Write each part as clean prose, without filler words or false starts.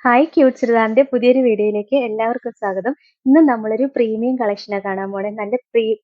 Hi cute ചുരിദാറിന്റെ പുതിയൊരു വീഡിയോയിലേക്ക് എല്ലാവർക്കും സ്വാഗതം. ഇന്ന് നമ്മളൊരു പ്രീമിയം കളക്ഷനാണ് കാണാൻ പോണേ. നല്ല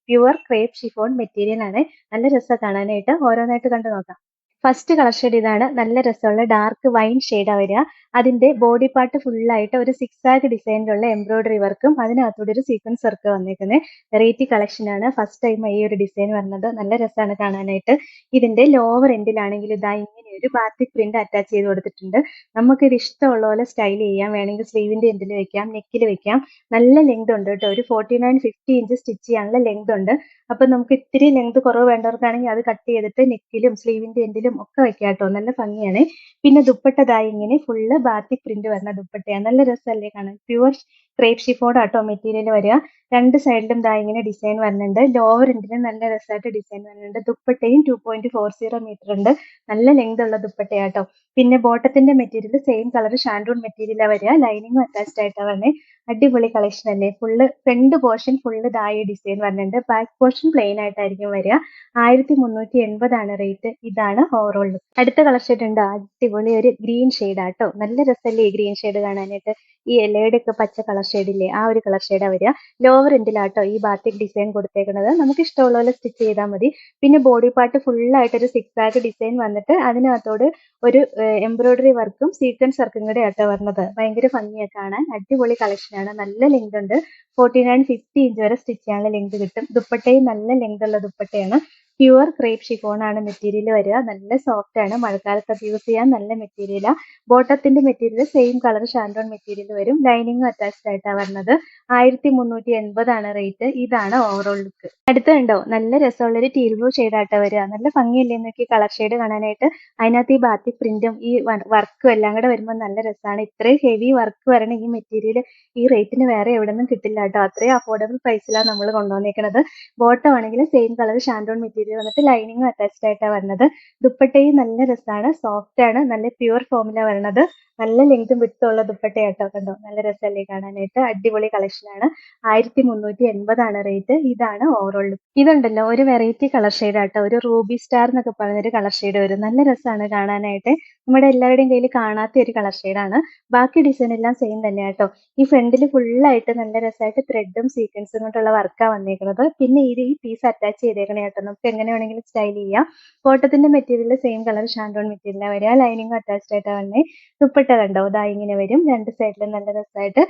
പ്യുവർ ക്രേപ്പ് ഷിഫോൺ മെറ്റീരിയൽ ആണ്. നല്ല രസം കാണാനായിട്ട്. ഓരോന്നായിട്ട് കണ്ടു നോക്കാം. ഫസ്റ്റ് കളർ ഷെയ്ഡ് ഇതാണ്. നല്ല രസമുള്ള ഡാർക്ക് വൈൻ ഷെയ്ഡാ വരിക. അതിന്റെ ബോഡി പാർട്ട് ഫുള്ളായിട്ട് ഒരു സിക്സ് ആക്ക് ഡിസൈനിലുള്ള എംബ്രോയിഡറി വർക്കും അതിനകത്തൂടെ ഒരു സീക്വൻസ് വർക്ക് വന്നേക്കുന്നത്. വെറൈറ്റി കളക്ഷൻ ആണ്. ഫസ്റ്റ് ടൈം ഈ ഒരു ഡിസൈൻ വരുന്നത്. നല്ല രസമാണ് കാണാനായിട്ട്. ഇതിന്റെ ലോവർ എൻഡിലാണെങ്കിൽ ഇതാ ഇങ്ങനെ ഒരു ബാത്തിക് പ്രിന്റ് അറ്റാച്ച് ചെയ്ത് കൊടുത്തിട്ടുണ്ട്. നമുക്ക് ഇത് ഇഷ്ടമുള്ള പോലെ സ്റ്റൈൽ ചെയ്യാം. വേണമെങ്കിൽ സ്ലീവിന്റെ എൻഡിൽ വെക്കാം, നെക്കിൽ വെക്കാം. നല്ല ലെങ്ത് ഉണ്ട് കേട്ടോ. ഒരു 49-50 ഇഞ്ച് സ്റ്റിച്ച് ചെയ്യാനുള്ള ലെങ്ത് ഉണ്ട്. അപ്പൊ നമുക്ക് ഇത്തിരി ലെങ്ത് കുറവ് വേണ്ടവർക്കാണെങ്കിൽ അത് കട്ട് ചെയ്തിട്ട് നെക്കിലും സ്ലീവിന്റെ എൻഡിലും ഒക്കെ വെക്കാം കേട്ടോ. നല്ല ഭംഗിയാണ്. പിന്നെ ദുപ്പട്ടതായി ഇങ്ങനെ ഫുള്ള് ബാത്തിക് പ്രിന്റ് വരുന്ന ദുപ്പട്ടയാണ്. നല്ല രസമല്ലേ കാണാൻ. പ്യുവർ ക്രേപ്പ് ഷിഫോൺ ആട്ടോ മെറ്റീരിയൽ വരിക. രണ്ട് സൈഡിലും ദാ ഇങ്ങനെ ഡിസൈൻ വരുന്നുണ്ട്. ലോവർ എൻഡിലും നല്ല രസമായിട്ട് ഡിസൈൻ വരുന്നുണ്ട്. ദുപ്പട്ടയും 2.40 മീറ്റർ ഉണ്ട്. നല്ല ലെങ്ത് ഉള്ള ദുപ്പട്ടയാട്ടോ. പിന്നെ ബോട്ടത്തിന്റെ മെറ്റീരിയൽ സെയിം കളർ ഷാൻഡൂൺ മെറ്റീരിയലാണ് വരിക. ലൈനിങ്ങും അറ്റാച്ച്ഡ് ആയിട്ടാണ് വരുന്നത്. അടിപൊളി കളക്ഷൻ അല്ലേ. ഫുള്ള് ഫ്രണ്ട് പോർഷൻ ഫുള്ള് ദായി ഡിസൈൻ വരുന്നുണ്ട്. ബാക്ക് പോർഷൻ പ്ലെയിൻ ആയിട്ടായിരിക്കും വരിക. 1380 ആണ് റേറ്റ്. ഇതാണ് ഓവറോൾ ലുക്ക്. അടുത്ത കളർ ഷെയ്ഡ് ഉണ്ട്. അടിപൊളി ഒരു ഗ്രീൻ ഷെയ്ഡ് ആട്ടോ. നല്ല രസമല്ലേ ഈ ഗ്രീൻ ഷെയ്ഡ് കാണാനായിട്ട്. ഈ ഇലയുടെ ഒക്കെ പച്ച കളർ ഷെയ്ഡ് ഇല്ലേ, ആ ഒരു കളർ ഷെയ്ഡാ വരിക. ലോവർ എൻഡിലാട്ടോ ഈ ബാത്തിക് ഡിസൈൻ കൊടുത്തേക്കുന്നത്. നമുക്ക് ഇഷ്ടമുള്ള പോലെ സ്റ്റിച്ച് ചെയ്താൽ മതി. പിന്നെ ബോഡി പാർട്ട് ഫുള്ളായിട്ട് ഒരു സിക്സ് ആക്ക് ഡിസൈൻ വന്നിട്ട് അതിനകത്തോട് ഒരു എംബ്രോയിഡറി വർക്കും സീക്വൻസ് വർക്കും കൂടെ ആട്ടോ വരുന്നത്. ഭയങ്കര ഭംഗിയാ കാണാൻ. അടിപൊളി കളക്ഷനാണ്. നല്ല ലെങ്ത് ഉണ്ട്. 49-50 ഇഞ്ച് വരെ സ്റ്റിച്ച് ചെയ്യാനുള്ള ലെങ്ത് കിട്ടും. ദുപ്പട്ടയും നല്ല ലെങ്ത് ഉള്ള ദുപ്പട്ടയാണ്. പ്യുവർ ക്രേപ്പ് ഷിഫോൺ ആണ് മെറ്റീരിയൽ വരിക. നല്ല സോഫ്റ്റ് ആണ്. മഴക്കാലത്തൊക്കെ യൂസ് ചെയ്യാൻ നല്ല മെറ്റീരിയലാ. ബോട്ടത്തിന്റെ മെറ്റീരിയൽ സെയിം കളർ ഷാൻഡോൺ മെറ്റീരിയൽ വരും. ലൈനിങ്ങും അറ്റാച്ച്ഡ് ആയിട്ടാണ് വരുന്നത്. 1380 ആണ് റേറ്റ്. ഇതാണ് ഓവറോൾ ലുക്ക്. അടുത്തുണ്ടോ നല്ല രസമുള്ള ഒരു ടീൽ ബ്ലൂ ഷെയ്ഡാട്ടോ വരിക. നല്ല ഭംഗിയല്ലേ നോക്കി കളർ ഷെയ്ഡ് കാണാനായിട്ട്. അതിനകത്ത് ഈ ബാത്തിക് പ്രിന്റും ഈ വർക്കും എല്ലാം കൂടെ വരുമ്പോൾ നല്ല രസമാണ്. ഇത്രയും ഹെവി വർക്ക് വരണ ഈ മെറ്റീരിയൽ ഈ റേറ്റിന് വേറെ എവിടെ നിന്നും കിട്ടില്ല കേട്ടോ. അത്രയും അഫോർഡബിൾ പ്രൈസിലാണ് നമ്മൾ കൊണ്ടുവന്നേക്കുന്നത്. ബോട്ടം ആണെങ്കിൽ സെയിം കളർ ഷാൻഡോൺ മെറ്റീരിയൽ വന്നിട്ട് ലൈനിങ്ങും അറ്റാച്ച്ഡ് ആയിട്ടാണ് വരുന്നത്. ദുപ്പട്ടയും നല്ല രസമാണ്. സോഫ്റ്റ് ആണ്. നല്ല പ്യുവർ ഫോമിലാണ് വരുന്നത്. നല്ല ലെങ്തും വിഡ്ത്തും ഉള്ള ദുപ്പട്ടയാട്ടോ. കണ്ടോ നല്ല രസമല്ലേ കാണാനായിട്ട്. അടിപൊളി കളക്ഷൻ ആണ്. 1380 ആണ് റേറ്റ്. ഇതാണ് ഓവറോൾ ലുക്ക്. ഇതുണ്ടല്ലോ ഒരു വെറൈറ്റി കളർ ഷെയ്ഡ് ആട്ടോ. ഒരു റൂബി സ്റ്റാർ എന്നൊക്കെ പറഞ്ഞൊരു കളർ ഷെയ്ഡ് വരും. നല്ല രസമാണ് കാണാനായിട്ട്. നമ്മുടെ എല്ലാവരുടെയും കയ്യിൽ കാണാത്ത ഒരു കളർ ഷെയ്ഡാണ്. ബാക്കി ഡിസൈൻ എല്ലാം സെയിം തന്നെയാട്ടോ. ഈ ഫ്രണ്ടിൽ ഫുള്ളായിട്ട് നല്ല രസമായിട്ട് ത്രെഡും സീക്വൻസും കൊണ്ടുള്ള വർക്കാണ് വന്നേക്കുന്നത്. പിന്നെ ഈ പീസ് അറ്റാച്ച് ചെയ്തേക്കണേ കേട്ടോ. നമുക്ക് എങ്ങനെ വേണമെങ്കിലും സ്റ്റൈൽ ചെയ്യാം. കോട്ടത്തിന്റെ മെറ്റീരിയൽ സെയിം കളർ ഷാൻഡോൺ മെറ്റീരിയലാണ് വരിക. ലൈനിങ് അറ്റാച്ച്ഡ് ആയിട്ടാണ് വന്നേ. ദുപ്പട്ട കണ്ടോ ദാ ഇങ്ങനെ വരും. രണ്ട് സൈഡിലും നല്ല രസമായിട്ട്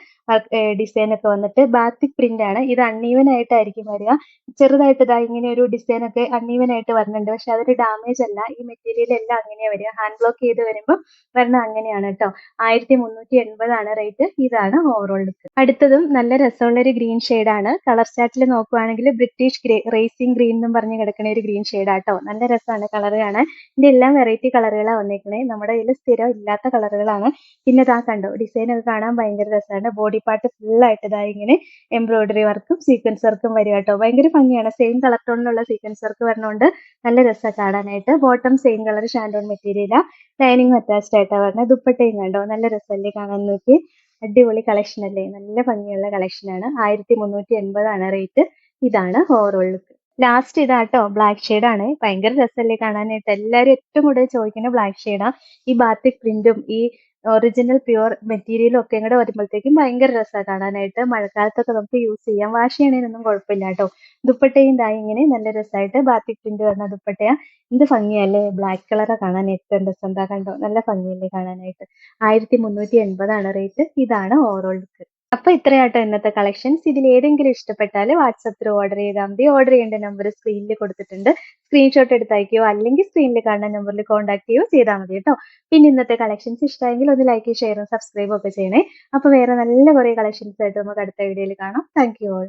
ഡിസൈൻ ഒക്കെ വന്നിട്ട് ബാത്തിക് പ്രിന്റ് ആണ്. ഇത് അൺഈവൻ ആയിട്ടായിരിക്കും വരിക. ചെറുതായിട്ട് ദാ ഇങ്ങനെ ഒരു ഡിസൈൻ ഒക്കെ അൺഈവൻ ആയിട്ട് വരുന്നുണ്ട്. പക്ഷെ അതൊരു ഡാമേജ് അല്ല. ഈ മെറ്റീരിയൽ എല്ലാം അങ്ങനെയാ വരിക. ഹാൻഡ് ബ്ലോക്ക് ചെയ്ത് വരുമ്പോൾ വരണം അങ്ങനെയാണ് കേട്ടോ. 1380 ആണ് റേറ്റ്. ഇതാണ് ഓവറോൾ ലുക്ക്. അടുത്തതും നല്ല രസമുള്ള ഒരു ഗ്രീൻ ആണ്. കളർ ചാർട്ടിൽ നോക്കുവാണെങ്കിൽ ബ്രിട്ടീഷ് റേസിംഗ് ഗ്രീൻ എന്നും പറഞ്ഞ് കിടക്കുന്ന ഒരു ഗ്രീൻ ഷെയ്ഡാട്ടോ. നല്ല രസമാണ് കളർ കാണാൻ. ഇതിന്റെ എല്ലാം വെറൈറ്റി കളറുകളാണ് വന്നേക്കണേ. നമ്മുടെ കയ്യിൽ സ്ഥിരം ഇല്ലാത്ത കളറുകളാണ്. പിന്നെ ഇതാ കണ്ടോ ഡിസൈൻ ഒക്കെ കാണാൻ ഭയങ്കര രസമാണ്. ബോഡി പാർട്ട് ഫുള്ളായിട്ട് ഇതാ ഇങ്ങനെ എംബ്രോയിഡറി വർക്കും സീക്വൻസ് വർക്കും വരിക കേട്ടോ. ഭയങ്കര ഭംഗിയാണ്. സെയിം കളർ ടോണിലുള്ള സീക്വൻസ് വർക്ക് വരുന്നതുകൊണ്ട് നല്ല രസമാണ് കാണാനായിട്ട്. ബോട്ടം സെയിം കളർ ഷാൻഡോൺ മെറ്റീരിയലാ. ലൈനിങ് അറ്റാച്ച്ഡ് ആയിട്ടാണ് വരുന്നത്. ദുപ്പട്ടയും കണ്ടോ നല്ല രസമല്ലേ കാണാൻ നോക്കി. അടിപൊളി കളക്ഷൻ അല്ലേ. നല്ല ഭംഗിയുള്ള കളക്ഷനാണ്. 1380 ആണ് റേറ്റ്. ഇതാണ് ഓവറോൾ ലുക്ക്. ലാസ്റ്റ് ഇതാട്ടോ ബ്ലാക്ക് ആണ്. ഭയങ്കര രസമല്ലേ കാണാനായിട്ട്. എല്ലാവരും ഏറ്റവും കൂടുതൽ ചോദിക്കുന്ന ബ്ലാക്ക് ഷെയ്ഡാ. ഈ ബാത്തിക് പ്രിന്റും ഈ ഒറിജിനൽ പ്യുവർ മെറ്റീരിയലും ഒക്കെ കൂടെ വരുമ്പോഴത്തേക്കും ഭയങ്കര രസമാണ് കാണാനായിട്ട്. മഴക്കാലത്തൊക്കെ നമുക്ക് യൂസ് ചെയ്യാം. വാഷ് ചെയ്യണേനൊന്നും കുഴപ്പമില്ല കേട്ടോ. ദുപ്പട്ടയും ദാ ഇങ്ങനെ നല്ല രസമായിട്ട് ബാത്തിക് പ്രിന്റ് വരുന്ന ദുപ്പട്ടയാ. എന്ത് ഭംഗിയല്ലേ. ബ്ലാക്ക് കളറാ കാണാൻ ഏറ്റവും രസം. എന്താ കണ്ടോ നല്ല ഭംഗിയല്ലേ കാണാനായിട്ട്. 1380 ആണ് റേറ്റ്. ഇതാണ് ഓവറോൾ ലുക്ക്. അപ്പൊ ഇത്രയാട്ടോ ഇന്നത്തെ കളക്ഷൻസ്. ഇതിൽ ഏതെങ്കിലും ഇഷ്ടപ്പെട്ടാൽ വാട്സപ്പ് ത്രൂ ഓർഡർ ചെയ്താൽ മതി. ഓർഡർ ചെയ്യേണ്ട നമ്പർ സ്ക്രീനിൽ കൊടുത്തിട്ടുണ്ട്. സ്ക്രീൻഷോട്ട് എടുത്ത് അയക്കുകയോ അല്ലെങ്കിൽ സ്ക്രീനിൽ കാണുന്ന നമ്പറിൽ കോൺടാക്ട് ചെയ്യുകയോ ചെയ്താൽ മതി കേട്ടോ. പിന്നെ ഇന്നത്തെ കളക്ഷൻസ് ഇഷ്ടമായെങ്കിൽ ഒന്ന് ലൈക്ക് ഷെയറും സബ്സ്ക്രൈബും ഒക്കെ ചെയ്യണേ. അപ്പൊ വേറെ നല്ല കുറെ കളക്ഷൻസ് ആയിട്ട് നമുക്ക് അടുത്ത വീഡിയോയിൽ കാണാം. Thank you all.